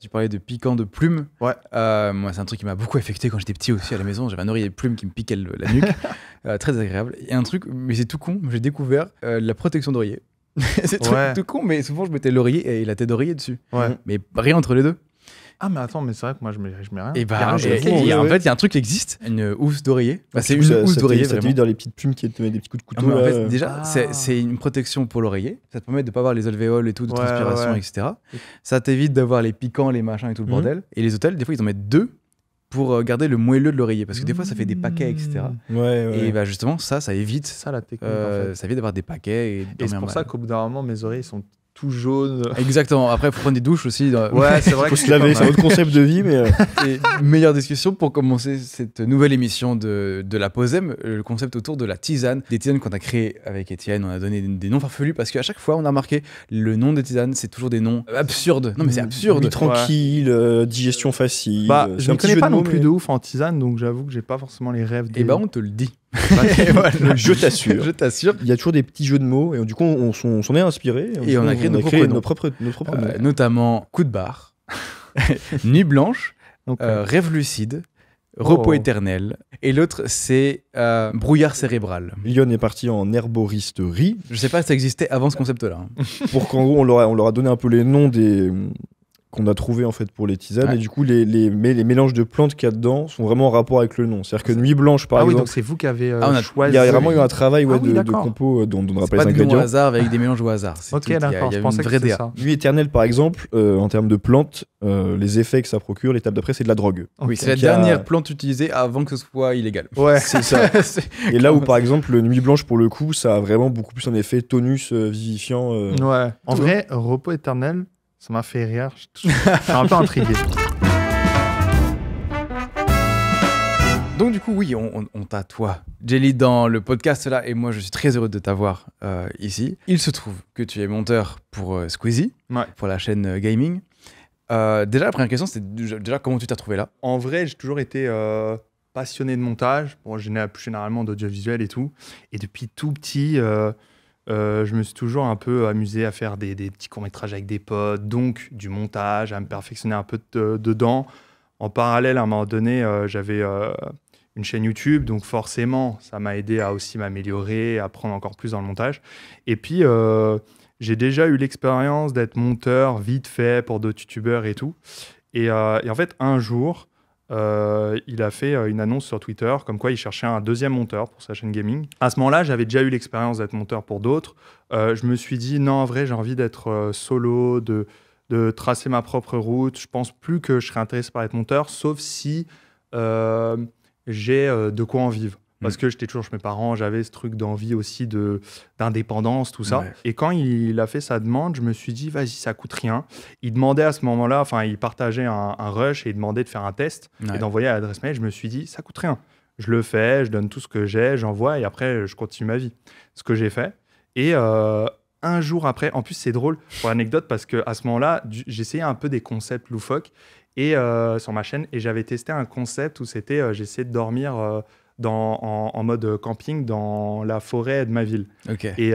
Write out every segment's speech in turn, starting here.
Tu parlais de piquant de plumes. Ouais. Moi, c'est un truc qui m'a beaucoup affecté quand j'étais petit aussi à la maison. J'avais un oreiller de plumes qui me piquait la nuque. Très agréable. Et un truc, mais c'est tout con, j'ai découvert la protection d'oreiller. C'est tout con, mais souvent je mettais l'oreiller et la tête d'oreiller dessus. Ouais. Mais rien entre les deux. Ah, mais attends, mais c'est vrai que moi, je mets rien. Et bah, en en fait, il y a un truc qui existe, une housse d'oreiller. Bah, c'est une housse d'oreiller, ça t'évite dans les petites plumes qui te mettent des petits coups de couteau. En fait, déjà, c'est une protection pour l'oreiller. Ça te permet de ne pas avoir les alvéoles et tout, de transpiration, etc. Ça t'évite d'avoir les piquants, les machins et tout le bordel. Et les hôtels, des fois, ils en mettent 2 pour garder le moelleux de l'oreiller. Parce que des fois, ça fait des paquets, etc. Et bah, justement, ça évite. C'est ça la technique. En fait. Ça évite d'avoir des paquets. Et c'est pour ça qu'au bout d'un moment, mes oreilles sont tout jaunes. Exactement. Après, il faut prendre des douches aussi. Ouais, c'est vrai. Il faut se laver, c'est votre concept de vie. Mais Et meilleure discussion pour commencer cette nouvelle émission de la Posem, le concept autour de la tisane. Des tisanes qu'on a créées avec Étienne, on a donné des noms farfelus parce qu'à chaque fois, on a remarqué le nom des tisanes, c'est toujours des noms absurdes. Non, mais c'est absurde. Nuit tranquille, digestion facile. Bah, je ne connais pas non plus de ouf en tisane, donc j'avoue que j'ai pas forcément les rêves. Et bah, on te le dit. Voilà. Je t'assure. Je t'assure. Il y a toujours des petits jeux de mots et du coup on s'en est inspiré et on a créé nos propres noms. Notamment coup de barre, nuit blanche, rêve lucide, repos éternel et l'autre c'est brouillard cérébral. Lyon est parti en herboristerie. Je sais pas si ça existait avant ce concept là. Pour qu'en gros on leur a donné un peu les noms qu'on a trouvé en fait pour les tisanes et du coup les mélanges de plantes qu'il y a dedans sont vraiment en rapport avec le nom. C'est-à-dire que nuit blanche par exemple. Ah oui, donc c'est vous qui avez choisi. Il y a vraiment eu un travail de compo dont on rappelle les ingrédients. C'est pas des noms au hasard avec des mélanges au hasard. Ok, d'accord, je pensais que c'était ça. Nuit éternelle par exemple, en termes de plantes, les effets que ça procure, l'étape d'après c'est de la drogue. Oui, c'est la dernière plante utilisée avant que ce soit illégal. Ouais, c'est ça. Et là où par exemple nuit blanche pour le coup, ça a vraiment beaucoup plus un effet tonus vivifiant. Ouais. En vrai, repos éternel. Ça m'a fait rire. Je suis un peu intrigué. Donc du coup, oui, on t'a, toi, Jelly, dans le podcast là, et moi, je suis très heureux de t'avoir ici. Il se trouve que tu es monteur pour Squeezie, pour la chaîne gaming. Déjà, la première question, c'était déjà comment tu t'as trouvé là? En vrai, j'ai toujours été passionné de montage. Bon, plus généralement d'audiovisuel et tout. Et depuis tout petit... je me suis toujours un peu amusé à faire des petits courts-métrages avec des potes, donc du montage, à me perfectionner un peu dedans. En parallèle, à un moment donné, j'avais une chaîne YouTube, donc forcément, ça m'a aidé à aussi m'améliorer, à apprendre encore plus dans le montage. Et puis, j'ai déjà eu l'expérience d'être monteur vite fait pour d'autres youtubeurs et tout. Et en fait, un jour... il a fait une annonce sur Twitter comme quoi il cherchait un deuxième monteur pour sa chaîne gaming. À ce moment-là, j'avais déjà eu l'expérience d'être monteur pour d'autres. Je me suis dit, non, en vrai, j'ai envie d'être solo, de tracer ma propre route. Je pense plus que je serais intéressé par être monteur, sauf si j'ai de quoi en vivre. Parce que j'étais toujours chez mes parents, j'avais ce truc d'envie aussi d'indépendance, tout ça. Ouais. Et quand il a fait sa demande, je me suis dit, vas-y, ça coûte rien. Il demandait à ce moment-là, enfin, il partageait un rush et il demandait de faire un test et d'envoyer à l'adresse mail. Je me suis dit, ça coûte rien. Je le fais, je donne tout ce que j'ai, j'envoie et après, je continue ma vie. Ce que j'ai fait. Et un jour après, en plus, c'est drôle pour l'anecdote parce qu'à ce moment-là, j'essayais un peu des concepts loufoques et, sur ma chaîne et j'avais testé un concept où c'était, j'essayais de dormir... en mode camping dans la forêt de ma ville. Et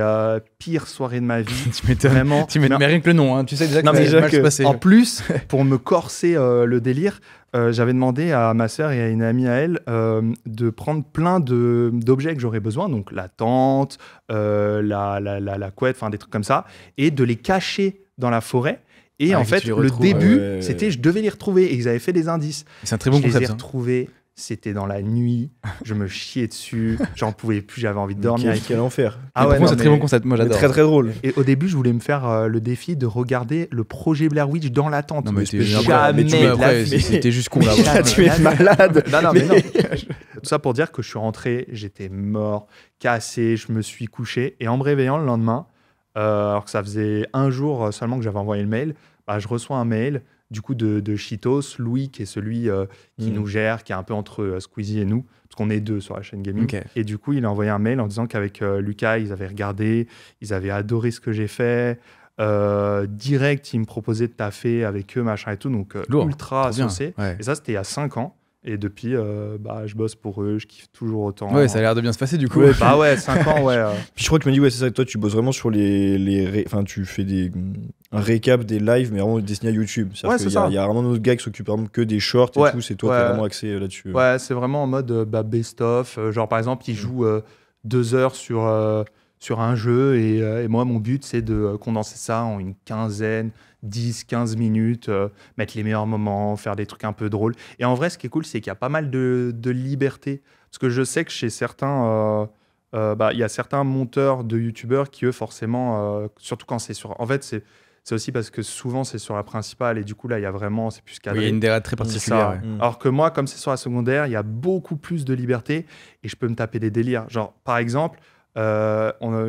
pire soirée de ma vie. Tu m'étonnes. Vraiment. Mais rien que le nom, hein. Tu sais déjà que ça va mal se passer. En plus, pour me corser le délire, j'avais demandé à ma sœur et à une amie à elle de prendre plein d'objets que j'aurais besoin, donc la tente, la couette, enfin des trucs comme ça, et de les cacher dans la forêt. Et en fait, le début, c'était je devais les retrouver et ils avaient fait des indices. C'est un très bon concept. Je les ai retrouvés. C'était dans la nuit, je me chiais dessus, j'en pouvais plus, j'avais envie de dormir. Quel enfer. Ah ouais, c'est un très bon concept, moi j'adore. Très très drôle. Et au début, je voulais me faire le défi de regarder le projet Blair Witch dans la tente. Non mais c'était juste con là. Tu es malade. Non. Tout ça pour dire que je suis rentré, j'étais mort, cassé, je me suis couché et en me réveillant le lendemain, alors que ça faisait un jour seulement que j'avais envoyé le mail, je reçois un mail du coup de Chitos, Louis qui est celui qui nous gère, qui est un peu entre Squeezie et nous, parce qu'on est deux sur la chaîne gaming. Et du coup, il a envoyé un mail en disant qu'avec Lucas, ils avaient regardé, ils avaient adoré ce que j'ai fait. Direct, il me proposait de taffer avec eux, machin et tout, donc ultra associé. Et ça, c'était il y a 5 ans. Et depuis, je bosse pour eux, je kiffe toujours autant. Ouais, ça a l'air de bien se passer du coup. Ouais, 5 ans, ouais. Puis je crois que tu m'as dit, ouais, c'est ça, toi tu bosses vraiment sur enfin, tu fais un récap des lives, mais vraiment destiné à YouTube. Ouais, c'est ça. Il y a vraiment d'autres gars qui s'occupent vraiment que des shorts et tout, c'est toi qui es vraiment axé là-dessus. Ouais, c'est vraiment en mode best-of. Genre, par exemple, ils jouent 2 heures sur un jeu et moi, mon but, c'est de condenser ça en une quinzaine, 10-15 minutes, mettre les meilleurs moments, faire des trucs un peu drôles. Et en vrai, ce qui est cool, c'est qu'il y a pas mal de liberté. Parce que je sais que chez certains, il y a certains monteurs de youtubeurs qui, eux, forcément, surtout quand c'est sur... En fait, c'est aussi parce que souvent, c'est sur la principale et du coup, là, il y a vraiment... C'est plus cadré. Oui, il y a une DA très particulière. Ouais. Alors que moi, comme c'est sur la secondaire, il y a beaucoup plus de liberté et je peux me taper des délires. Genre, par exemple...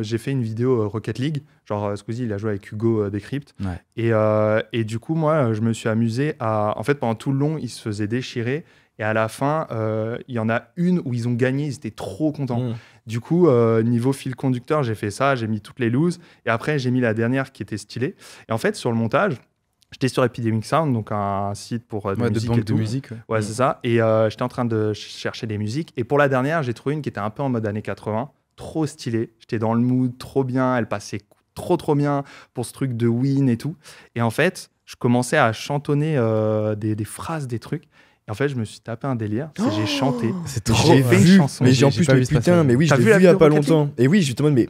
j'ai fait une vidéo Rocket League, genre Squeezie il a joué avec Hugo Décrypte, et du coup moi je me suis amusé à, en fait pendant tout le long ils se faisaient déchirer et à la fin il y en a une où ils ont gagné, ils étaient trop contents. Du coup niveau fil conducteur j'ai fait ça, j'ai mis toutes les looses et après j'ai mis la dernière qui était stylée et en fait sur le montage j'étais sur Epidemic Sound, donc un site pour de musique et tout. De musique. Ouais, c'est ça. Et j'étais en train de chercher des musiques. Et pour la dernière, j'ai trouvé une qui était un peu en mode années 80. Trop stylée. J'étais dans le mood, trop bien. Elle passait trop bien pour ce truc de win et tout. Et en fait, je commençais à chantonner des phrases, des trucs. Et en fait, je me suis tapé un délire. J'ai chanté. C'est trop. J'ai fait une chanson. Mais en plus, putain, mais oui, je l'ai vu il y a pas longtemps. Et oui, justement, mais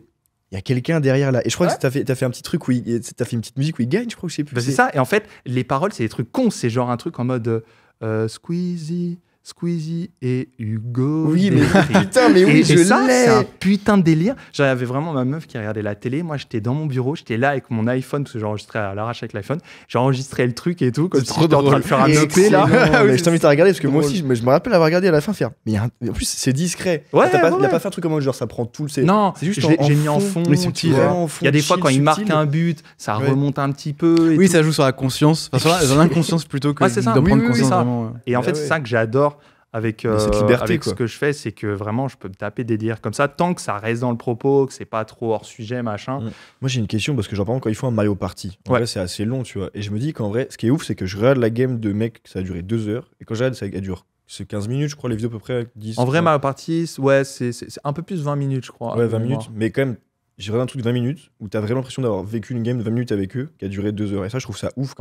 il y a quelqu'un derrière là. Et je crois que t'as fait un petit truc où t'as fait une petite musique où il gagne, je crois, je sais plus. C'est ça. Et en fait, les paroles, c'est des trucs cons. C'est genre un truc en mode Squeezie et Hugo. Oui, mais putain, mais oui, je l'ai. C'est un putain de délire. J'avais vraiment ma meuf qui regardait la télé. Moi, j'étais dans mon bureau, j'étais là avec mon iPhone, parce que j'enregistrais à l'arrache avec l'iPhone. J'enregistrais le truc et tout, comme si j'étais en train de faire un EP là. Mais je t'invite à regarder, parce que moi aussi, je me rappelle avoir regardé à la fin faire. Mais en plus, c'est discret. Ouais, il a pas fait un truc comme genre ça prend tout le. Non, c'est juste j'ai mis en fond. Mais c'est vraiment fond. Il y a des fois, quand il marque un but, ça remonte un petit peu. Oui, ça joue sur la conscience, sur l'inconscience plutôt que d'en prendre conscience. Et en fait, c'est ça que j'adore. Avec liberté, ce que je fais, c'est que vraiment je peux me taper des délires comme ça tant que ça reste dans le propos, que c'est pas trop hors sujet, machin. Moi j'ai une question parce que genre par exemple quand ils font un Mario Party, en vrai c'est assez long, tu vois. Et je me dis qu'en vrai, ce qui est ouf, c'est que je regarde la game de mec, ça a duré 2 heures, et quand je regarde, ça dure 15 minutes, je crois, les vidéos à peu près 10. En vrai, Mario Party, ouais, c'est un peu plus 20 minutes, je crois. Ouais, 20 minutes, mais quand même, j'ai regardé un truc de 20 minutes où t'as vraiment l'impression d'avoir vécu une game de 20 minutes avec eux qui a duré 2 heures. Et ça, je trouve ça ouf.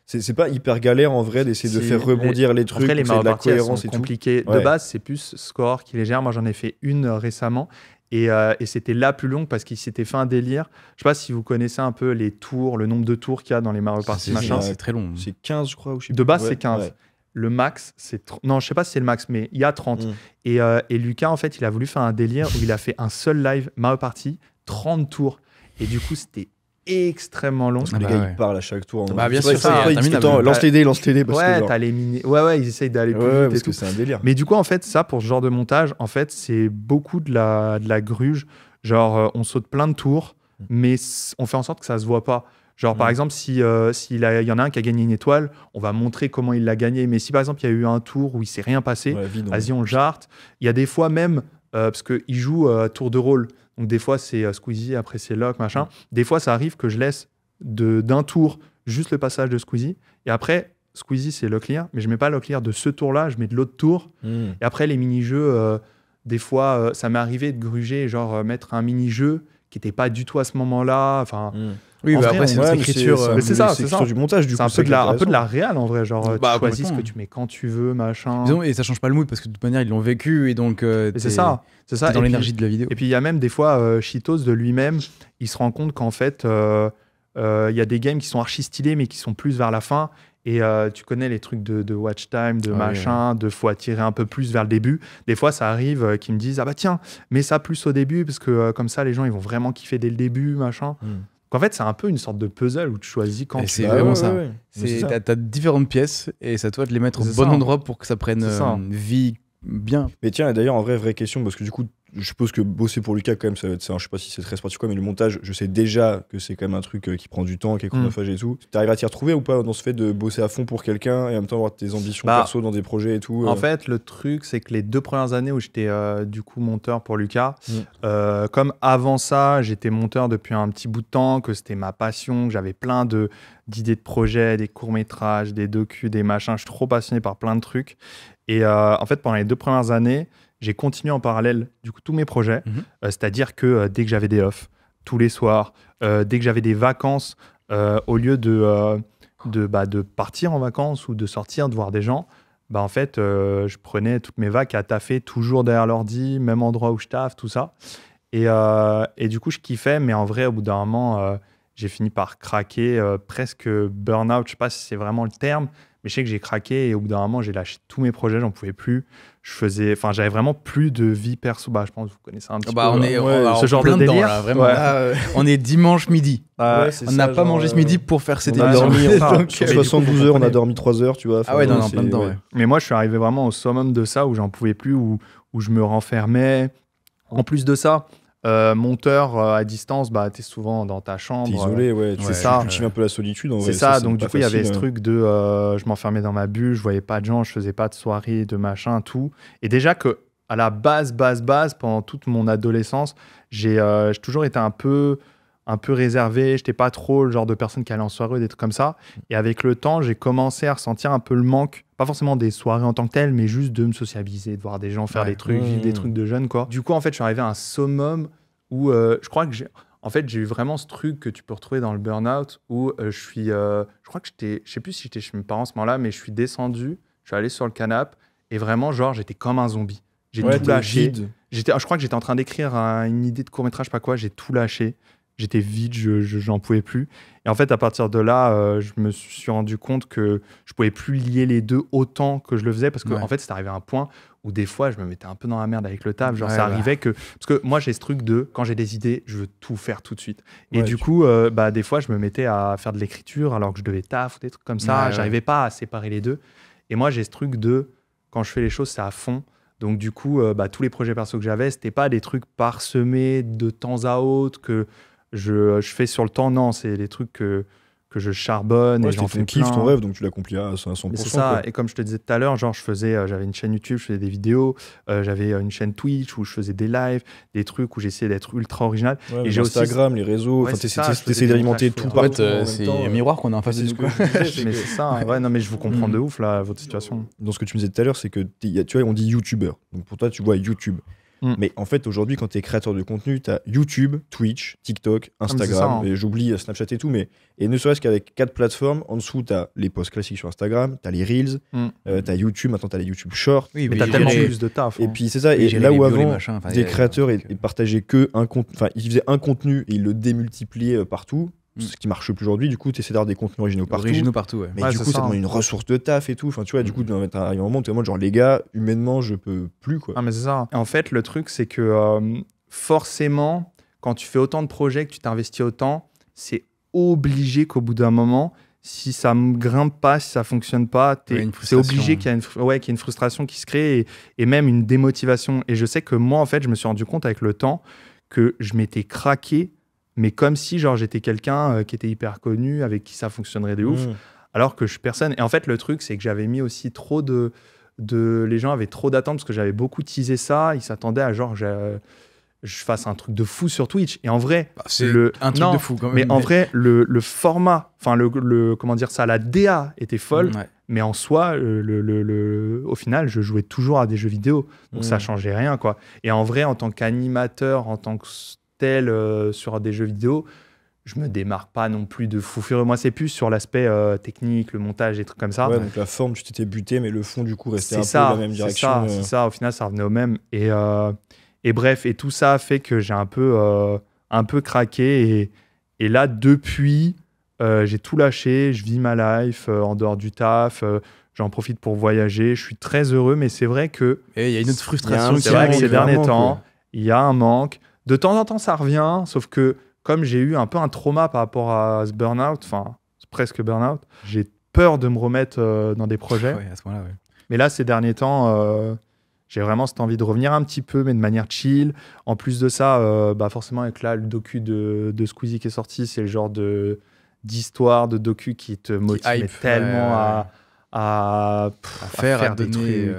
C'est pas hyper galère en vrai d'essayer de faire rebondir les trucs, les Mario de la Party, cohérence et tout. Compliqué. De base, c'est plus Score qui les gère. Moi, j'en ai fait une récemment et c'était la plus longue parce qu'il s'était fait un délire. Je sais pas si vous connaissez un peu les tours, le nombre de tours qu'il y a dans les Mario Party, machin. C'est très long. C'est 15, je crois. De base, c'est 15. Ouais. Le max, c'est... Non, je sais pas si c'est le max, mais il y a 30. Et Lucas, en fait, il a voulu faire un délire où il a fait un seul live Mario Party, 30 tours. Et du coup, c'était extrêmement long. Les gars, ils parlent à chaque tour. Bien sûr, lance les dés. Ouais, t'as les mini. Ouais, ils essayent d'aller plus vite. Parce que c'est un délire. Mais du coup, en fait, ça, pour ce genre de montage, en fait, c'est beaucoup de la gruge. Genre, on saute plein de tours, mais on fait en sorte que ça se voit pas. Genre, par exemple, s'il y en a un qui a gagné une étoile, on va montrer comment il l'a gagné. Mais si, par exemple, il y a eu un tour où il s'est rien passé, vas-y, on le jarte. Il y a des fois même, parce qu'il joue tour de rôle. Donc, des fois, c'est Squeezie, après, c'est Locke, machin. Des fois, ça arrive que je laisse d'un tour juste le passage de Squeezie. Et après, Squeezie, c'est Locklear. Mais je mets pas Locklear de ce tour-là, je mets de l'autre tour. Et après, les mini-jeux, des fois, ça m'est arrivé de gruger, genre mettre un mini-jeu qui n'était pas du tout à ce moment-là. Enfin, oui, bah après, c'est une écriture. C'est ça, c'est du montage, du coup. C'est un peu de la réal, en vrai. Genre, tu choisis ce que tu mets quand tu veux, machin. Et ça change pas le mood parce que de toute manière, ils l'ont vécu et donc. C'est ça. C'est dans l'énergie de la vidéo. Et puis, il y a même des fois, Cheetos de lui-même, il se rend compte qu'en fait, il y a des games qui sont archi stylés, mais qui sont plus vers la fin. Et tu connais les trucs de watch time, de machin, de faut attirer un peu plus vers le début. Des fois, ça arrive qu'ils me disent « Ah bah tiens, mets ça plus au début, parce que comme ça, les gens, ils vont vraiment kiffer dès le début, machin. En fait, c'est un peu une sorte de puzzle où tu choisis quand tu... C'est vraiment ça. T'as différentes pièces et c'est à toi de les mettre au bon endroit pour que ça prenne vie bien. Mais tiens, d'ailleurs, en vraie question, parce que du coup, je suppose que bosser pour Lucas, quand même, ça va être ça. Je sais pas si c'est très sportif quoi, mais le montage, je sais déjà que c'est quand même un truc qui prend du temps, qui est chronophage et tout. T'arrives à t'y retrouver ou pas dans ce fait de bosser à fond pour quelqu'un et en même temps avoir tes ambitions perso dans des projets et tout En fait, le truc, c'est que les 2 premières années où j'étais du coup monteur pour Lucas, comme avant ça, j'étais monteur depuis un petit bout de temps, que c'était ma passion, que j'avais plein d'idées de projets, des courts-métrages, des docus, des machins. Je suis trop passionné par plein de trucs. Et en fait, pendant les 2 premières années, j'ai continué en parallèle du coup tous mes projets. C'est-à-dire que dès que j'avais des off, tous les soirs, dès que j'avais des vacances, au lieu de partir en vacances ou de sortir, de voir des gens, en fait, je prenais toutes mes vacs à taffer toujours derrière l'ordi, même endroit où je taffe, tout ça. Et du coup, je kiffais, mais en vrai, au bout d'un moment, j'ai fini par craquer, presque burn-out. Je sais pas si c'est vraiment le terme, mais je sais que j'ai craqué et au bout d'un moment, j'ai lâché tous mes projets, j'en pouvais plus. J'avais vraiment plus de vie perso. Je pense que vous connaissez un petit peu ce genre de délire. dedans, là, vraiment. Là, on est dimanche midi. On n'a pas mangé ce midi pour faire cette émission. Sur 72 heures, on a dormi 3 heures, tu vois. Ah ouais, non, en plein dedans. Ouais. Mais moi, je suis arrivé vraiment au summum de ça, où j'en pouvais plus, où je me renfermais. En plus de ça, monteur à distance, t'es souvent dans ta chambre. T'es isolé, tu cultives un peu la solitude. C'est ça, donc du coup, il y avait ce truc de je m'enfermais dans ma bulle, je voyais pas de gens, je faisais pas de soirées, de machin, tout. Et déjà que à la base, pendant toute mon adolescence, j'ai toujours été un peu réservé, j'étais pas trop le genre de personne qui allait en soirée, des trucs comme ça. Et avec le temps, j'ai commencé à ressentir un peu le manque, pas forcément des soirées en tant que telles, mais juste de me sociabiliser, de voir des gens faire des trucs, vivre des trucs de jeunes, quoi. Du coup, en fait, je suis arrivé à un summum où je crois que j'ai eu vraiment ce truc que tu peux retrouver dans le burn-out, où je crois que je sais plus si j'étais chez mes parents à ce moment-là, mais je suis descendu, je suis allé sur le canapé, et vraiment, genre, j'étais comme un zombie. J'ai tout lâché. Je crois que j'étais en train d'écrire une idée de court-métrage, pas quoi, j'ai tout lâché. J'étais vide, j'en pouvais plus. Et en fait, à partir de là, je me suis rendu compte que je pouvais plus lier les deux autant que je le faisais, parce que en fait, c'est arrivé à un point où des fois, je me mettais un peu dans la merde avec le taf. Genre, ça arrivait que... Parce que moi, j'ai ce truc de, quand j'ai des idées, je veux tout faire tout de suite. Et du coup, des fois, je me mettais à faire de l'écriture alors que je devais taf ou des trucs comme ça. J'arrivais pas à séparer les deux. Et moi, j'ai ce truc de, quand je fais les choses, c'est à fond. Donc du coup, tous les projets perso que j'avais, c'était pas des trucs parsemés de temps à autre que je fais sur le temps. Non, c'est des trucs que je charbonne et j'en fais ton kiff, ton rêve, donc tu l'accomplis à 100%. Mais c'est ça. Et comme je te disais tout à l'heure, genre j'avais une chaîne YouTube, je faisais des vidéos, j'avais une chaîne Twitch où je faisais des lives, des trucs où j'essayais d'être ultra original. Et j'ai Instagram, les réseaux, t'essaies d'alimenter tout. En fait, c'est un miroir qu'on a en face de nous. Mais c'est ça. Non, mais je vous comprends de ouf là, votre situation. Dans ce que tu me disais tout à l'heure, c'est que tu vois, on dit YouTuber. Donc pour toi, tu vois YouTube. Mais en fait, aujourd'hui, quand tu es créateur de contenu, tu as YouTube, Twitch, TikTok, Instagram, et j'oublie Snapchat et tout, et ne serait-ce qu'avec 4 plateformes, en dessous, tu as les posts classiques sur Instagram, tu as les Reels, tu as YouTube, maintenant tu as les YouTube Shorts. Oui, mais tu as tellement plus de taf. Et puis c'est ça, et là où avant, des créateurs, ils partageaient que un contenu, enfin, ils faisaient un contenu et ils le démultipliaient partout. Ce qui marche plus aujourd'hui, du coup, tu essaies d'avoir des contenus originaux partout. Mais du coup, ça demande une ressource de taf et tout. Enfin, tu vois, du coup, il y a un moment où tu es en mode genre, les gars, humainement, je peux plus, quoi. Ah, mais c'est ça. En fait, le truc, c'est que forcément, quand tu fais autant de projets, que tu t'investis autant, c'est obligé qu'au bout d'un moment, si ça ne grimpe pas, si ça ne fonctionne pas, c'est obligé qu'il y ait une frustration qui se crée et même une démotivation. Et je sais que moi, en fait, je me suis rendu compte avec le temps que je m'étais craqué, mais comme si genre j'étais quelqu'un qui était hyper connu, avec qui ça fonctionnerait de ouf, alors que je suis personne. Et en fait, le truc, c'est que j'avais mis aussi trop de... Les gens avaient trop d'attentes, parce que j'avais beaucoup teasé ça. Ils s'attendaient à genre je fasse un truc de fou sur Twitch. Et en vrai... c'est un truc de fou quand même. Mais en vrai, le format, enfin, comment dire ça, la DA était folle. Mais en soi, au final, je jouais toujours à des jeux vidéo. Donc ça changeait rien, quoi. Et en vrai, en tant qu'animateur, en tant que... tel sur des jeux vidéo, je me démarque pas non plus de fou furieux. Moi, c'est plus sur l'aspect technique, le montage, des trucs comme ça. Ouais, donc la forme, tu t'étais buté, mais le fond, du coup, restait peu dans la même direction. C'est ça, au final, ça revenait au même. Et bref, et tout ça a fait que j'ai un peu craqué. Et là, depuis, j'ai tout lâché. Je vis ma life en dehors du taf. J'en profite pour voyager. Je suis très heureux, mais c'est vrai que... Il y a une autre frustration. C'est vrai que ces derniers temps, il y a un manque. De temps en temps, ça revient, sauf que comme j'ai eu un peu un trauma par rapport à ce burn-out, enfin, presque burn-out, j'ai peur de me remettre dans des projets. À ce moment-là, Mais là, ces derniers temps, j'ai vraiment cette envie de revenir un petit peu, mais de manière chill. En plus de ça, forcément, avec là, le docu de Squeezie qui est sorti, c'est le genre d'histoire, de docu qui te motive tellement à faire des trucs.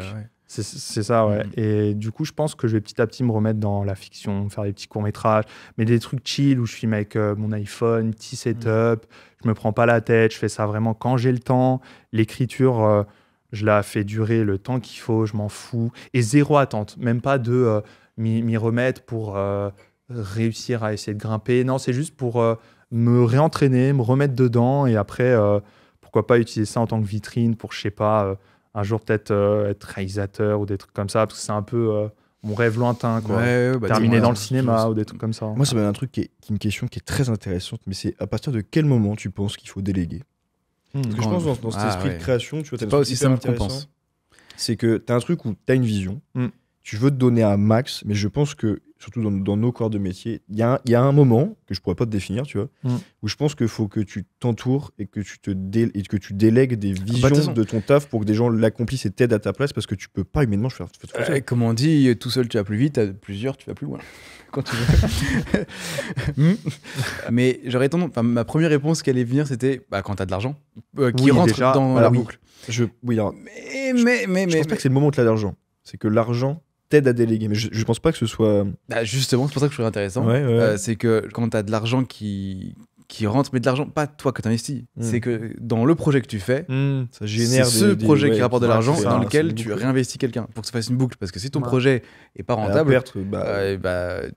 C'est ça, ouais. Et du coup, je pense que je vais petit à petit me remettre dans la fiction, faire des petits courts-métrages, mais des trucs chill où je filme avec mon iPhone, petit setup, je me prends pas la tête, je fais ça vraiment quand j'ai le temps. L'écriture, je la fais durer le temps qu'il faut, je m'en fous. Et zéro attente, même pas de m'y remettre pour réussir à essayer de grimper. Non, c'est juste pour me réentraîner, me remettre dedans et après, pourquoi pas utiliser ça en tant que vitrine pour, je sais pas, un jour peut-être être réalisateur ou des trucs comme ça, parce que c'est un peu mon rêve lointain, quoi. Terminer dans le cinéma ou des trucs comme ça. Moi, c'est même un truc qui est une question qui est très intéressante, mais c'est à partir de quel moment tu penses qu'il faut déléguer? Parce que je pense dans cet esprit de création, tu vois, c'est pas aussi simple qu'on pense. C'est que tu as un truc où tu as une vision, tu veux te donner un max, mais je pense que, surtout dans nos corps de métier, il y a un moment, que je pourrais pas te définir, tu vois, où je pense qu'il faut que tu t'entoures et que tu délègues des visions de ton taf pour que des gens l'accomplissent et t'aident à ta place, parce que tu peux pas humainement faire ça. Comme on dit, tout seul tu vas plus vite, à plusieurs tu vas plus loin. Quand tu veux. Mais j'aurais tendance, ma première réponse qui allait venir, c'était quand tu as de l'argent qui rentre déjà, dans la boucle. Mais je pense pas que c'est le moment où tu as de l'argent. C'est que l'argent t'aide à déléguer. Mais je pense pas que ce soit... justement, c'est pour ça que je trouve intéressant. C'est que quand tu as de l'argent qui rentre, mais de l'argent, pas toi que tu investis. C'est que dans le projet que tu fais, ça génère c'est ce projet qui rapporte de l'argent dans lequel tu réinvestis quelqu'un pour que ça fasse une boucle. Parce que si ton projet est pas rentable, tu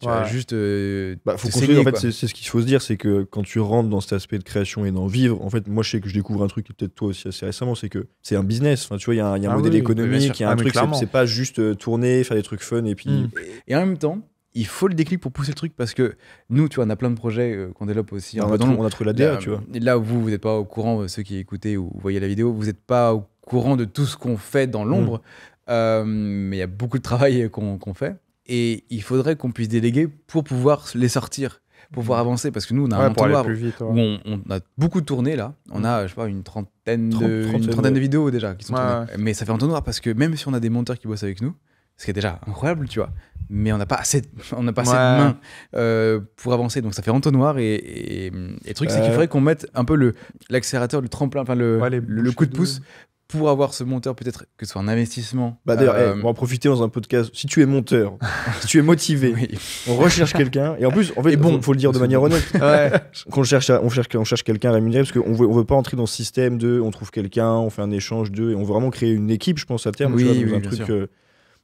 vas juste faut construire. En fait, c'est ce qu'il faut se dire, c'est que quand tu rentres dans cet aspect de création et d'en vivre, en fait, moi, je sais que je découvre un truc, et peut-être toi aussi assez récemment, c'est que c'est un business. Enfin, tu vois, il y a un modèle économique, il y a un truc, c'est pas juste tourner, faire des trucs fun et puis... Et en même temps, il faut le déclic pour pousser le truc, parce que nous, tu vois, on a plein de projets qu'on développe aussi. On a trouvé la DA, tu vois. Là où vous n'êtes pas au courant, ceux qui écoutez ou voyez la vidéo, vous n'êtes pas au courant de tout ce qu'on fait dans l'ombre, mais il y a beaucoup de travail qu'on fait. Et il faudrait qu'on puisse déléguer pour pouvoir les sortir, pour pouvoir avancer, parce que nous, on a un entonnoir où on a beaucoup tourné là. On a, je sais pas, une trentaine de vidéos déjà qui sont tournées. Mais ça fait entonnoir, parce que même si on a des monteurs qui bossent avec nous, ce qui est déjà incroyable, tu vois, mais on n'a pas assez de main pour avancer, donc ça fait entonnoir. Et le truc, c'est qu'il faudrait qu'on mette un peu l'accélérateur, le tremplin, enfin le coup de pouce pour avoir ce monteur, peut-être que ce soit un investissement. D'ailleurs, on va en profiter dans un podcast. Si tu es monteur, si tu es motivé, on recherche quelqu'un. Et en plus, faut le dire de manière honnête. Qu'on on cherche quelqu'un à rémunérer, parce qu'on veut pas entrer dans ce système de on trouve quelqu'un, on fait un échange et on veut vraiment créer une équipe, je pense, à terme. Un truc.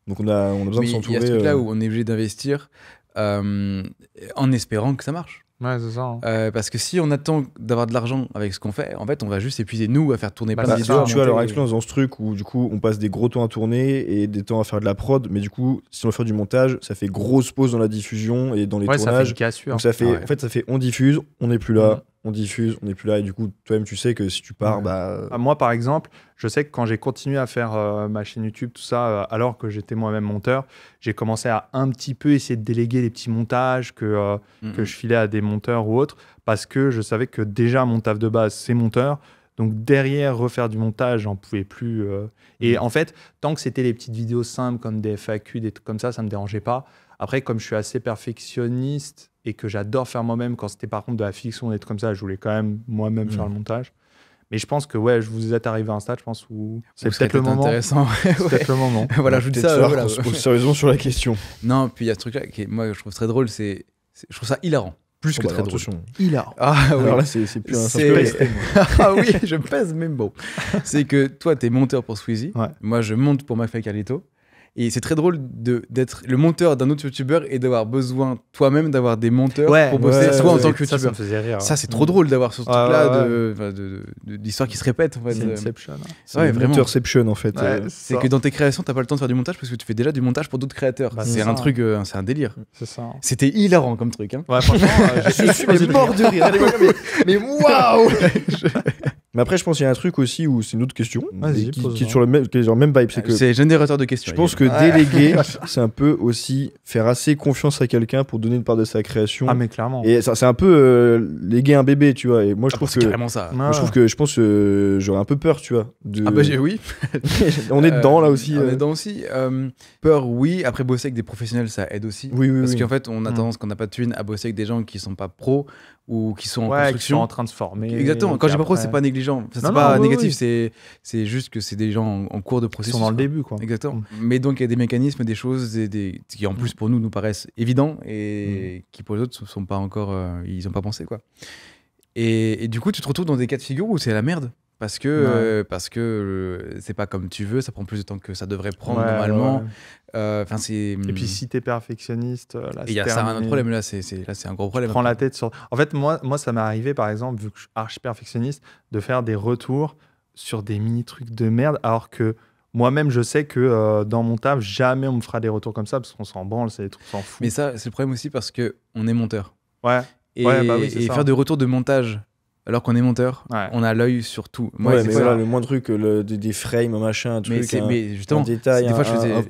Donc on a besoin de s'entourer. Il y a ce truc-là où on est obligé d'investir en espérant que ça marche. Ouais, c'est ça. Parce que si on attend d'avoir de l'argent avec ce qu'on fait, en fait, on va juste épuiser nous à faire tourner plein de vidéos. Tu vois, alors avec dans ce truc où du coup on passe des gros temps à tourner et des temps à faire de la prod, mais du coup, si on veut faire du montage, ça fait grosse pause dans la diffusion et dans les tournages. Ça fait une cassure. Donc ça fait, en fait, ça fait on diffuse, on n'est plus là. On diffuse, on n'est plus là, et du coup, toi-même, tu sais que si tu pars, Moi, par exemple, je sais que quand j'ai continué à faire ma chaîne YouTube, tout ça, alors que j'étais moi-même monteur, j'ai commencé à un petit peu essayer de déléguer les petits montages que je filais à des monteurs ou autres, parce que je savais que déjà, mon taf de base, c'est monteur. Donc derrière, refaire du montage, j'en pouvais plus. Et en fait, tant que c'était les petites vidéos simples, comme des FAQ, des trucs comme ça me dérangeait pas. Après, comme je suis assez perfectionniste et que j'adore faire moi-même, quand c'était par contre de la fiction, des trucs comme ça, je voulais quand même moi-même faire le montage. Mais je pense que je vous êtes arrivé à un stade, je pense, où c'est peut-être le moment. Intéressant. C'est peut-être le moment. Voilà, je vous dis ça. On se pose sérieusement sur la question. Non, puis il y a ce truc-là qui, moi, je trouve très drôle, je trouve ça hilarant. Plus que très drôle. Hilarant. Alors là, c'est plus un Ah oui, je pèse même bon. C'est que toi, t'es monteur pour Squeezie. Moi, je monte pour McFly Carlito. Et c'est très drôle d'être le monteur d'un autre youtubeur et d'avoir besoin toi-même d'avoir des monteurs pour bosser en tant que youtubeur. Ça me faisait rire. Ça, c'est trop drôle d'avoir ce truc-là d'histoire qui se répète. En fait. C'est Inception. C'est Monteurception, en fait. C'est que dans tes créations, t'as pas le temps de faire du montage parce que tu fais déjà du montage pour d'autres créateurs. C'est un truc, c'est un délire. C'est ça. C'était hilarant comme truc. Ouais, franchement, je suis mort de rire. Mais waouh. Mais après, je pense qu'il y a un truc aussi où c'est une autre question qui est sur le même vibe. C'est générateur de questions. Je pense que déléguer, c'est un peu aussi faire assez confiance à quelqu'un pour donner une part de sa création. Ah, mais clairement. Et c'est un peu léguer un bébé, tu vois. Et moi, je trouve que. C'est carrément ça. Moi, je pense que j'aurais un peu peur, tu vois. Oui. On est dedans, là aussi. On est dedans aussi. Peur, oui. Après, bosser avec des professionnels, ça aide aussi. Oui. Parce qu'en fait, on a tendance, quand on n'a pas de thunes, à bosser avec des gens qui sont pas pros ou qui sont en construction. Qui sont en train de se former. Exactement. Quand je dis pas pro, c'est pas négligent. C'est pas négatif. C'est juste que c'est des gens en cours de processus. Ils sont dans le début, quoi. Exactement. Mais donc, il y a des mécanismes, des choses qui, en plus, pour nous paraissent évidents et qui, pour les autres, sont pas encore. Ils ont pas pensé, quoi. Et du coup, tu te retrouves dans des cas de figure où c'est la merde. parce que c'est pas comme tu veux, ça prend plus de temps que ça devrait prendre normalement. Et puis si t'es perfectionniste, là, il y a ça un autre problème là, c'est un gros problème. Prends la tête sur. En fait, moi, ça m'est arrivé par exemple, vu que je suis archi perfectionniste, de faire des retours sur des mini trucs de merde, alors que moi-même, je sais que dans mon taf, jamais on me fera des retours comme ça parce qu'on s'en branle, c'est des trucs, on s'en fout. Mais ça, c'est le problème aussi parce que on est monteur. Ouais. Et, oui, faire des retours de montage alors qu'on est monteur, on a l'œil sur tout. Moi, mais voilà, le moindre truc, des frames, machin, un truc, mais justement, un détail, des fois,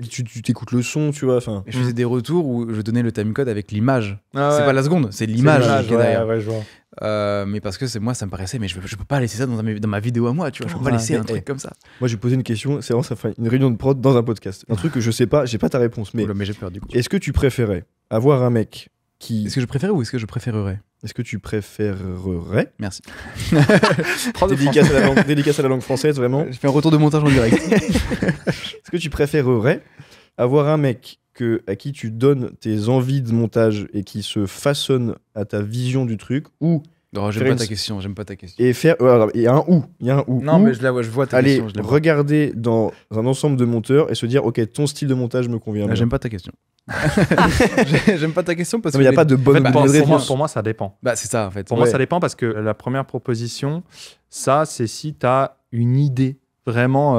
tu t'écoutes le son, tu vois. Je faisais des retours où je donnais le timecode avec l'image. C'est pas la seconde, c'est l'image qui est derrière. Ouais, je vois. Mais parce que moi, ça me paraissait, mais je peux pas laisser ça dans ma vidéo à moi, tu vois. Je peux pas laisser un truc comme ça. Moi, j'ai posé une question, c'est vraiment, ça fait une réunion de prod dans un podcast. Un truc que je sais pas, j'ai pas ta réponse, mais j'ai peur du coup. Est-ce que tu préférais avoir un mec qui... Est-ce que je préférais ou est-ce que je préférerais? Est-ce que tu préférerais? Merci. Dédicace à la langue française, vraiment. Je fais un retour de montage en direct. Est-ce que tu préférerais avoir un mec à qui tu donnes tes envies de montage et qui se façonne à ta vision du truc, ou... Non, j'aime pas ta question. Et faire... Il y a un ou. Non, mais je vois ta question. Allez, regarder dans un ensemble de monteurs et se dire, ok, ton style de montage me convient. J'aime pas ta question. J'aime pas ta question parce qu'il n'y a pas de bonne réponse. Pour moi, ça dépend. Bah, c'est ça, en fait. Pour moi, ça dépend parce que la première proposition, ça, c'est si tu as une idée vraiment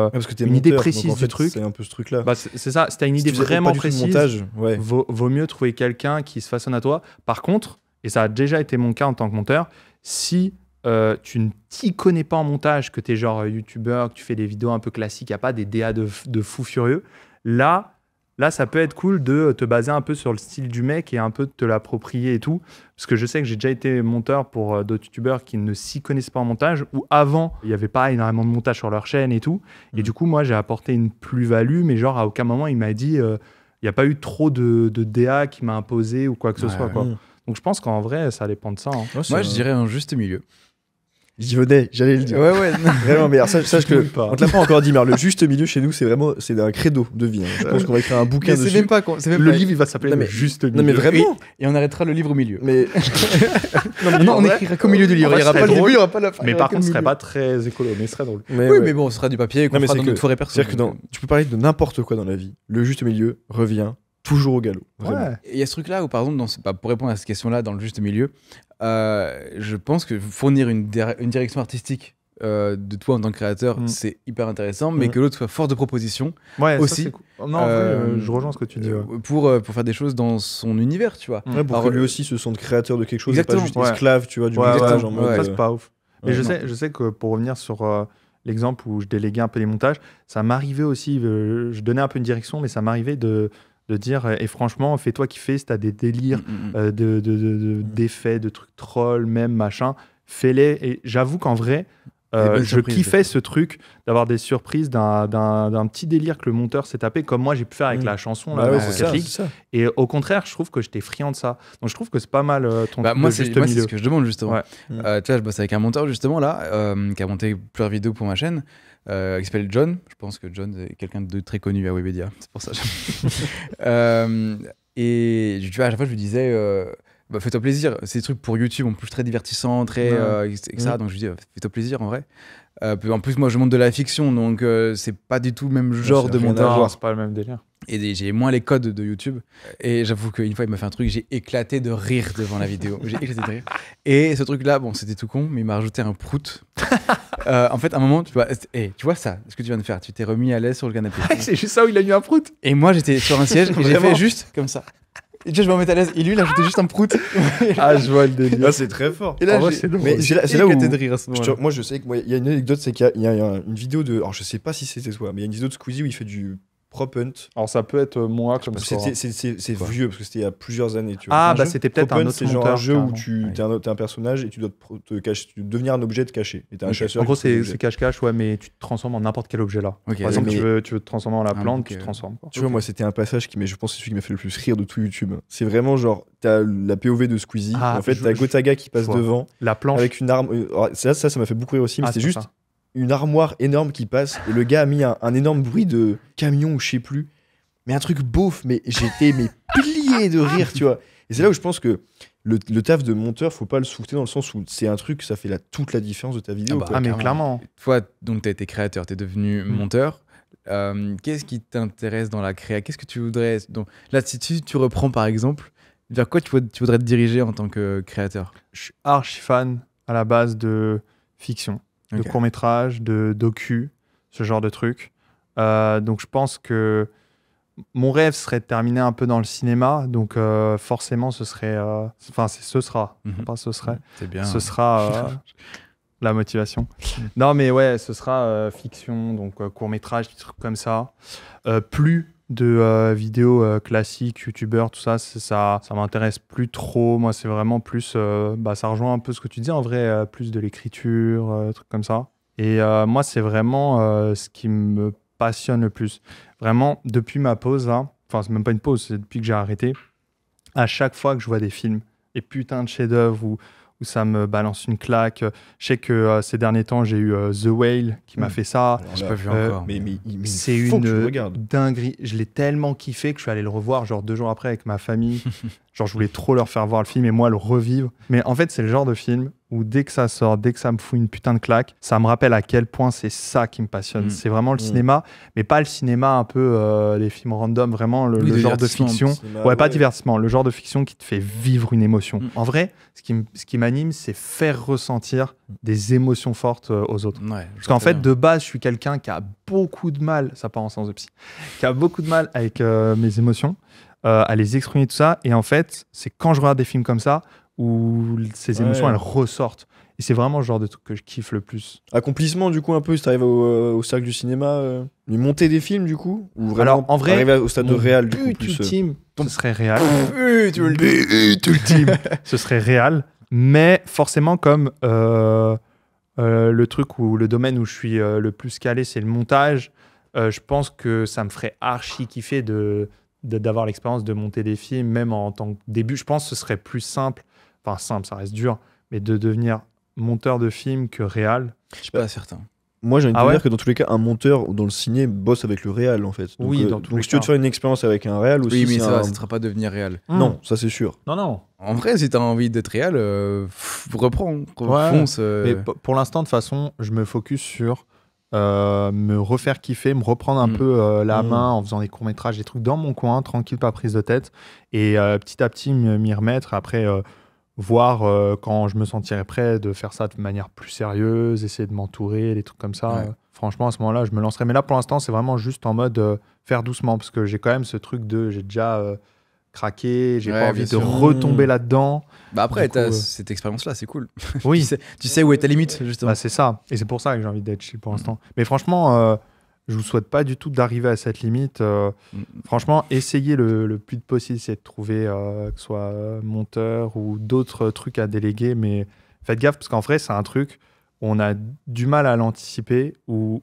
parce que une idée précise en fait, du truc. C'est un peu ce truc-là. Bah, c'est ça, si tu as une idée vraiment précise, montage, vaut mieux trouver quelqu'un qui se façonne à toi. Par contre, et ça a déjà été mon cas en tant que monteur, si tu ne t'y connais pas en montage, que tu es genre youtubeur, que tu fais des vidéos un peu classiques, il n'y a pas des DA de fou furieux, là, ça peut être cool de te baser un peu sur le style du mec et un peu de te l'approprier et tout. Parce que je sais que j'ai déjà été monteur pour d'autres youtubeurs qui ne s'y connaissent pas en montage, ou avant, il n'y avait pas énormément de montage sur leur chaîne et tout. Et du coup, moi, j'ai apporté une plus-value, mais genre, à aucun moment, il m'a dit, il n'y a pas eu trop de DA qui m'a imposé ou quoi que ce soit, quoi. Donc je pense qu'en vrai, ça dépend de ça. Hein. Moi, je dirais un juste milieu. J'y venais, j'allais le dire. Ouais. Vraiment, mais alors, sache que on te l'a pas encore dit, mais le juste milieu chez nous, c'est un credo de vie. Hein. Je pense qu'on va écrire un bouquin dessus. Le livre, il va s'appeler le juste milieu. Non, mais vraiment. Et on arrêtera le livre au milieu. Mais non, on écrira qu'au milieu du livre. Il n'y aura pas le début, il n'y aura pas la fin. Mais par contre, ce serait pas très écolo, mais ce serait drôle. Mais bon, ce sera du papier qu'on fera dans notre forêt personnelle. C'est-à-dire que tu peux parler de n'importe quoi dans la vie. Le juste milieu revient toujours au galop. Il y a ce truc-là où, par exemple, pour répondre à cette question-là, dans le juste milieu, je pense que fournir une direction artistique de toi en tant que créateur, c'est hyper intéressant, mais que l'autre soit fort de proposition aussi. Ça, cool. Non, en vrai, je rejoins ce que tu dis. Pour faire des choses dans son univers, tu vois. Pour que lui aussi se sente créateur de quelque chose, exactement. Et pas juste esclave, tu vois, du montage. Ça, c'est pas ouf. Mais je sais que pour revenir sur l'exemple où je déléguais un peu les montages, ça m'arrivait aussi, je donnais un peu une direction, mais ça m'arrivait de dire, et franchement, fais-toi kiffer, si t'as des délires d'effets, de trucs trolls, même, machin, fais-les. Et j'avoue qu'en vrai, je kiffais ce truc d'avoir des surprises d'un petit délire que le monteur s'est tapé, comme moi j'ai pu faire avec la chanson là, et au contraire, je trouve que j'étais friand de ça. Donc je trouve que c'est pas mal ton moi, c'est ce que je demande justement. Tu vois, je bosse avec un monteur justement là, qui a monté plusieurs vidéos pour ma chaîne. Qui s'appelle John. Je pense que John est quelqu'un de très connu à Webedia. C'est pour ça. Et tu vois, à chaque fois, je lui disais fais-toi plaisir. C'est des trucs pour YouTube en plus très divertissants, très etc. Donc je lui dis fais-toi plaisir en vrai. En plus, moi, je monte de la fiction, donc c'est pas du tout le même genre de montage. C'est pas le même délire. Et j'ai moins les codes de YouTube. Et j'avoue qu'une fois, il m'a fait un truc, j'ai éclaté de rire devant la vidéo. J'ai éclaté de rire. Et ce truc-là, bon, c'était tout con, mais il m'a rajouté un prout. En fait, à un moment, tu vois ça, ce que tu viens de faire, tu t'es remis à l'aise sur le canapé. C'est juste ça où il a mis un prout. Et moi, j'étais sur un siège et j'ai fait juste comme ça. Et tu vois, je me remettais à l'aise. Et lui, il a ajouté juste un prout. Je vois le délire. Là, c'est très fort. Et là, c'est drôle. Mais c'est là où de rire à ce moment-là. Moi, je sais que il y a une anecdote, c'est qu'il y a une vidéo de. Alors, je sais pas si c'était toi, mais il y a une vidéo de Squeezie où il fait du prop hunt. Alors, ça peut être moi comme ça. C'est vieux parce que c'était il y a plusieurs années. Tu vois. C'était peut-être un autre c'est genre un jeu où tu es un personnage et tu dois te cacher, tu dois devenir un objet de caché. Et t'es un chasseur. En gros, c'est cache-cache, mais tu te transformes en n'importe quel objet là. Par exemple, tu veux te transformer en la plante, tu te transformes. Tu vois, moi, c'était un passage mais je pense que c'est celui qui m'a fait le plus rire de tout YouTube. C'est vraiment genre, t'as la POV de Squeezie. En fait, t'as Gotaga qui passe devant. La planche. Avec une arme. Ça m'a fait beaucoup rire aussi, mais c'est juste une armoire énorme qui passe et le gars a mis un énorme bruit de camion ou je sais plus. Mais un truc beauf, mais j'étais plié de rire, tu vois. Et c'est là où je pense que le taf de monteur, faut pas le sous-coter dans le sens où c'est un truc, ça fait toute la différence de ta vidéo. Mais clairement. Toi, donc, tu as été créateur, tu es devenu monteur. Qu'est-ce qui t'intéresse dans la créa? Qu'est-ce que tu voudrais... Donc, là, si tu reprends, par exemple, vers quoi tu voudrais te diriger en tant que créateur? Je suis archi fan à la base de fiction, de court-métrage, de docu, ce genre de trucs. Donc, je pense que mon rêve serait de terminer un peu dans le cinéma, donc forcément ce serait, ce sera, pas ce serait, c'est bien, ce sera la motivation. Non mais ouais, ce sera fiction, donc court-métrage, des trucs comme ça. Plus de vidéos classiques, youtubeurs, tout ça, ça m'intéresse plus trop. Moi c'est vraiment plus, ça rejoint un peu ce que tu dis en vrai, plus de l'écriture, trucs comme ça. Et moi c'est vraiment ce qui me passionne le plus. Vraiment, depuis ma pause, là, enfin, c'est même pas une pause, c'est depuis que j'ai arrêté, à chaque fois que je vois des films, et putain de chefs-d'œuvre où ça me balance une claque. Je sais que ces derniers temps, j'ai eu The Whale qui m'a fait ça. J'ai pas vu encore. Mais c'est une dinguerie. Je l'ai tellement kiffé que je suis allé le revoir genre 2 jours après avec ma famille. Genre, je voulais trop leur faire voir le film et moi le revivre. Mais en fait, c'est le genre de film où dès que ça sort, dès que ça me fout une putain de claque, ça me rappelle à quel point c'est ça qui me passionne. C'est vraiment le cinéma, mais pas le cinéma un peu les films random, vraiment le genre de fiction. Pas divertissement, le genre de fiction qui te fait vivre une émotion. En vrai, ce qui m'anime, c'est faire ressentir des émotions fortes aux autres. Parce qu'en fait, de base, je suis quelqu'un qui a beaucoup de mal, ça part en sens de psy, qui a beaucoup de mal avec mes émotions, à les exprimer, tout ça. Et en fait, c'est quand je regarde des films comme ça où ces émotions, elles ressortent. Et c'est vraiment le genre de truc que je kiffe le plus. Accomplissement, du coup, un peu, si t'arrives au cercle du cinéma, monter des films, du coup, ou vraiment alors, en vrai, arriver au stade de réal, du coup, plus ultime, ce serait réal. But ultime. Ce serait réal. Mais forcément, comme le truc ou le domaine où je suis le plus calé, c'est le montage, je pense que ça me ferait archi kiffer d'avoir l'expérience de monter des films, même en tant que début. Je pense que ce serait plus simple, enfin simple, ça reste dur, mais de devenir monteur de films que réal. Je suis pas certain. Moi, j'ai envie de dire que dans tous les cas, un monteur dans le ciné bosse avec le réal, en fait. Donc, oui, dans tous les cas. Si tu veux te faire une expérience avec un réal aussi... Oui, mais ça ne sera pas devenir réal. Non, ça c'est sûr. Non. En vrai, si tu as envie d'être réal, reprends, fonce. Mais pour l'instant, de toute façon, je me focus sur me refaire kiffer, me reprendre un peu la main en faisant des courts-métrages, des trucs dans mon coin, tranquille, pas prise de tête. Et petit à petit, m'y remettre. Après... voir quand je me sentirais prêt de faire ça de manière plus sérieuse, essayer de m'entourer, des trucs comme ça. Ouais. Franchement, à ce moment-là, je me lancerai. Mais là, pour l'instant, c'est vraiment juste en mode faire doucement, parce que j'ai quand même ce truc j'ai déjà craqué, j'ai pas envie de retomber là-dedans. Bah après, t'as cette expérience-là, c'est cool. Oui. tu sais où est ta limite, justement. Bah, c'est ça. Et c'est pour ça que j'ai envie d'être chill pour l'instant. Mais franchement... je vous souhaite pas du tout d'arriver à cette limite. Franchement, essayez le plus possible, c'est de trouver que ce soit monteur ou d'autres trucs à déléguer. Mais faites gaffe, parce qu'en vrai, c'est un truc où on a du mal à l'anticiper, où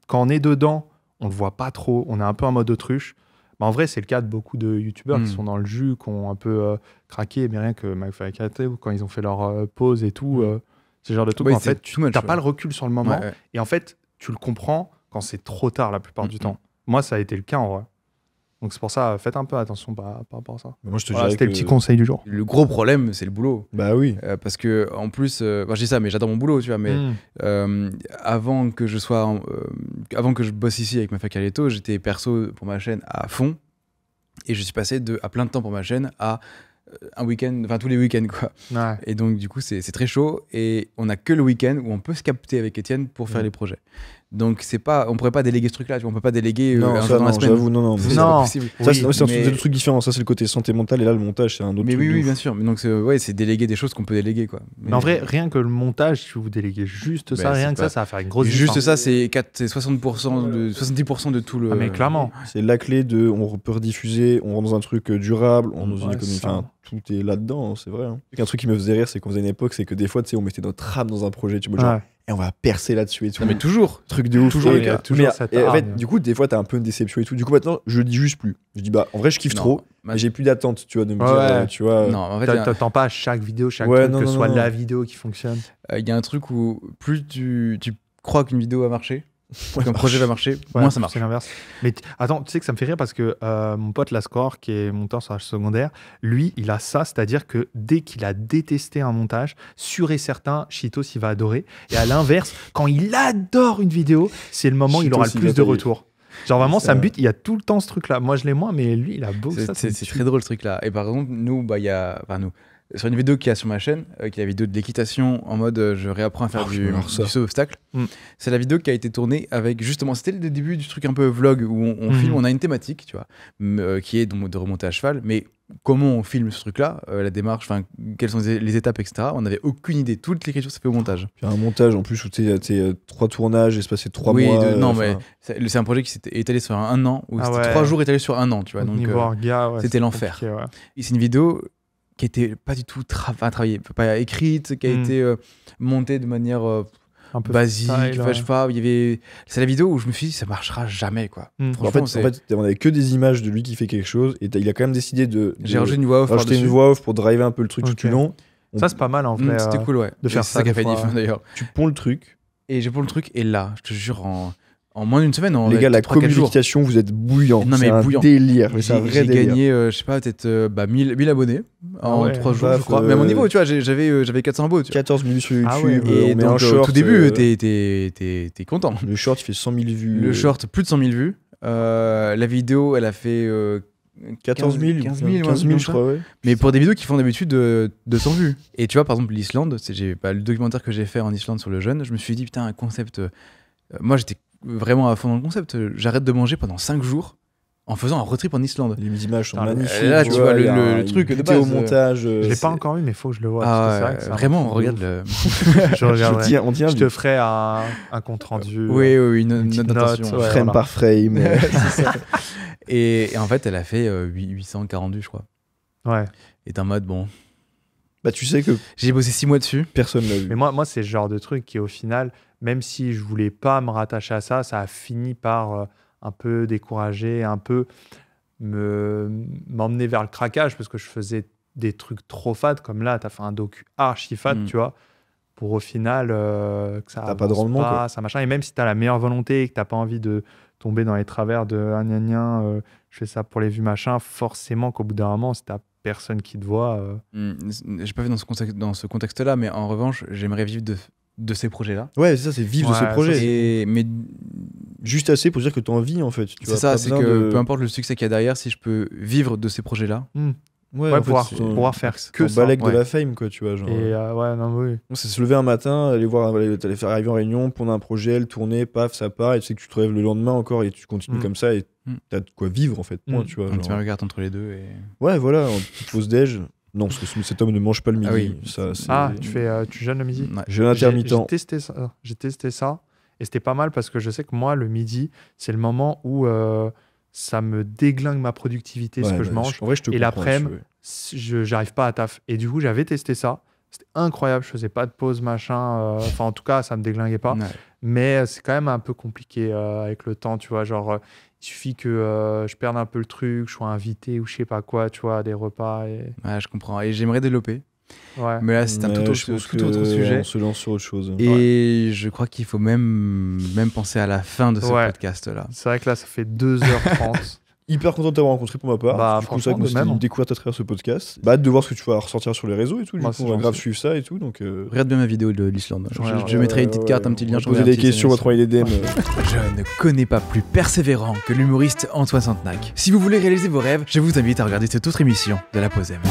quand on est dedans, on le voit pas trop, on est un peu en mode autruche. Mais en vrai, c'est le cas de beaucoup de youtubeurs qui sont dans le jus, qui ont un peu craqué, mais rien que McFly et Kate, quand ils ont fait leur pause et tout, c'est le genre de truc où en fait, tu n'as pas le recul sur le moment. Et en fait, tu le comprends quand c'est trop tard la plupart du temps. Moi, ça a été le cas en vrai. Donc c'est pour ça, faites un peu attention par rapport à ça. Moi, je te dirais c'était le petit conseil du jour. Le gros problème, c'est le boulot. Bah oui. Parce que en plus, je dis ça, mais j'adore mon boulot, tu vois. Mais avant que je bosse ici avec McFly et Carlito, j'étais perso pour ma chaîne à fond, et je suis passé à plein de temps pour ma chaîne à un week-end, enfin tous les week-ends quoi. Ouais. Et donc du coup c'est très chaud, et on a que le week-end où on peut se capter avec Étienne pour faire les projets. Donc on pourrait pas déléguer ce truc-là, tu vois, on peut pas déléguer un jour dans la semaine. J'avoue, non, c'est pas possible. Ça, c'est deux trucs différents. Ça c'est le côté santé mentale, et là le montage c'est un autre truc. Mais oui, bien sûr. Mais donc c'est déléguer des choses qu'on peut déléguer quoi. Mais en vrai, rien que le montage, si vous déléguez juste ça, rien que ça va faire une grosse différence. Juste ça, c'est 70% de tout le. Ah mais clairement. C'est la clé de, on peut rediffuser, on rentre dans un truc durable, on dans une économie. Enfin, tout est là-dedans, c'est vrai. Un truc qui me faisait rire, c'est qu'on faisait une époque, c'est que des fois, tu sais, on mettait notre âme dans un projet, tu vois, genre, et on va percer là-dessus et tout. Non, mais toujours. Truc de ouf. Toujours. Mais en fait, du coup, des fois, t'as un peu une déception et tout. Du coup, maintenant, je le dis juste plus. Je dis, bah, en vrai, je kiffe trop, mais j'ai plus d'attente, tu vois, de me dire, tu vois. Non, en fait, t'attends pas à chaque vidéo, chaque truc, que ce soit la vidéo qui fonctionne. Il y a un truc où plus tu crois qu'une vidéo va marcher, qu'un projet va marcher, moins ça marche. C'est l'inverse. Mais attends, tu sais que ça me fait rire parce que mon pote Lascor, qui est monteur sur la secondaire, lui, il a ça, c'est-à-dire que dès qu'il a détesté un montage, sûr et certain, Cheetos, il va adorer. Et à l'inverse, quand il adore une vidéo, c'est le moment où il aura le plus de retours. Genre vraiment, ça me bute, il y a tout le temps ce truc-là. Moi, je l'ai moins, mais lui, il a beau ça. C'est très drôle ce truc-là. Et par exemple, nous, il y a... Enfin, nous... Sur une vidéo qu'il y a sur ma chaîne, qui est la vidéo de l'équitation en mode je réapprends à faire du saut d'obstacle. C'est la vidéo qui a été tournée avec justement, c'était le début du truc un peu vlog où on filme, on a une thématique, tu vois, qui est de remonter à cheval, mais comment on filme ce truc-là, la démarche, quelles sont les étapes, etc. On n'avait aucune idée. Toute l'écriture s'est fait au montage. Il y a un montage en plus où tu as 3 tournages espacés de 3 mois. Non, mais c'est un projet qui s'est étalé sur un an, où c'était 3 jours étalés sur un an, tu vois. Donc c'était l'enfer. Et c'est une vidéo qui était pas du tout travaillée, pas écrite, qui a été montée de manière un peu basique. C'est la vidéo où je me suis dit ça marchera jamais, quoi. En fait, on avait que des images de lui qui fait quelque chose et il a quand même décidé de j'ai rajouté une voix off pour driver un peu le truc tout le long. Ça c'est pas mal en vrai. C'était cool, ouais. De faire ça. C'est ça qui a fait diff d'ailleurs. Tu ponds le truc. Et j'ai pond le truc et là, je te jure en moins d'une semaine, les gars, la communication, vous êtes bouillants. Non, mais c'est un délire. C'est un vrai délire. J'ai gagné, je sais pas, peut-être 1000 abonnés en 3 jours, je crois. Mais à mon niveau, tu vois, j'avais 400 abos. 14 000 sur YouTube. Et donc, au tout début, t'es content. Le short, il fait 100 000 vues. Le short, plus de 100 000 vues. La vidéo, elle a fait 14 000, 15 000, je crois, ouais. Mais pour des vidéos qui font d'habitude 200 vues. Et tu vois, par exemple, l'Islande, le documentaire que j'ai fait en Islande sur le jeûne, je me suis dit, putain, un concept. Moi, j'étais vraiment à fond dans le concept. J'arrête de manger pendant 5 jours en faisant un road trip en Islande. Les images sont magnifiques. Là, tu vois le truc de base. Au montage. Je l'ai pas encore vu, mais il faut que je le vois. Vraiment, on regarde le. Je regarderai. Je te ferai un compte rendu. Oui, une note, frame par frame. C'est ça. Et en fait, elle a fait 840 vues, je crois. Ouais. Et t'es en mode, bon. Bah, tu sais que. J'ai bossé 6 mois dessus. Personne l'a vu. Mais moi, c'est le genre de truc qui, au final, même si je voulais pas me rattacher à ça, ça a fini par un peu décourager, un peu m'emmener vers le craquage parce que je faisais des trucs trop fades. Comme là, t'as fait un docu archi fade, tu vois, pour au final que ça t'as pas de rendement, quoi. Ça machin. Et même si t'as la meilleure volonté et que t'as pas envie de tomber dans les travers de je fais ça pour les vues machin, forcément qu'au bout d'un moment, si t'as personne qui te voit. J'ai pas vu dans ce contexte-là, mais en revanche, j'aimerais vivre de ces projets-là. Ouais, c'est ça, c'est vivre de ces projets. Mais juste assez pour dire que tu as envie, en fait. C'est ça, c'est que peu importe le succès qu'il y a derrière, si je peux vivre de ces projets-là. Pouvoir faire que ça. Balèque de la fame, quoi, tu vois. Genre. Et oui. C'est se lever un matin, aller faire arriver en réunion, prendre un projet, le tourner, paf, ça part, et tu sais que tu te relèves le lendemain encore et tu continues comme ça, et t'as de quoi vivre, en fait. Point, tu vois. Un petit regard entre les deux. Ouais, voilà, en petite pause déj. Non, parce que cet homme ne mange pas le midi. Tu jeûnes le midi? Jeûne intermittent. J'ai testé ça, et c'était pas mal parce que je sais que moi, le midi, c'est le moment où ça me déglingue ma productivité, ce que je mange. En vrai, je te et l'après-midi, j'arrive pas à taf. Et du coup, j'avais testé ça. C'était incroyable. Je faisais pas de pause, machin. Enfin, en tout cas, ça me déglinguait pas. Ouais. Mais c'est quand même un peu compliqué avec le temps, tu vois. Genre, il suffit que je perde un peu le truc, je sois invité ou je sais pas quoi, tu vois, à des repas. Ouais, je comprends. Et j'aimerais développer. Ouais. Mais là, c'est un tout autre sujet. On se lance sur autre chose. Et je crois qu'il faut même penser à la fin de ce podcast-là. C'est vrai que là, ça fait 2h30. Hyper content de t'avoir rencontré pour ma part. Du coup, c'est vrai que c'est une découverte à travers ce podcast. Hâte de voir ce que tu vas ressortir sur les réseaux et tout. Du coup, on va grave suivre ça et tout. Donc, regarde bien ma vidéo de l'Islande. Je mettrai une petite carte, un petit lien. Poser des questions, on va travailler les DM. Je ne connais pas plus persévérant que l'humoriste Antoine Santenac. Si vous voulez réaliser vos rêves, je vous invite à regarder cette autre émission de La Pause M.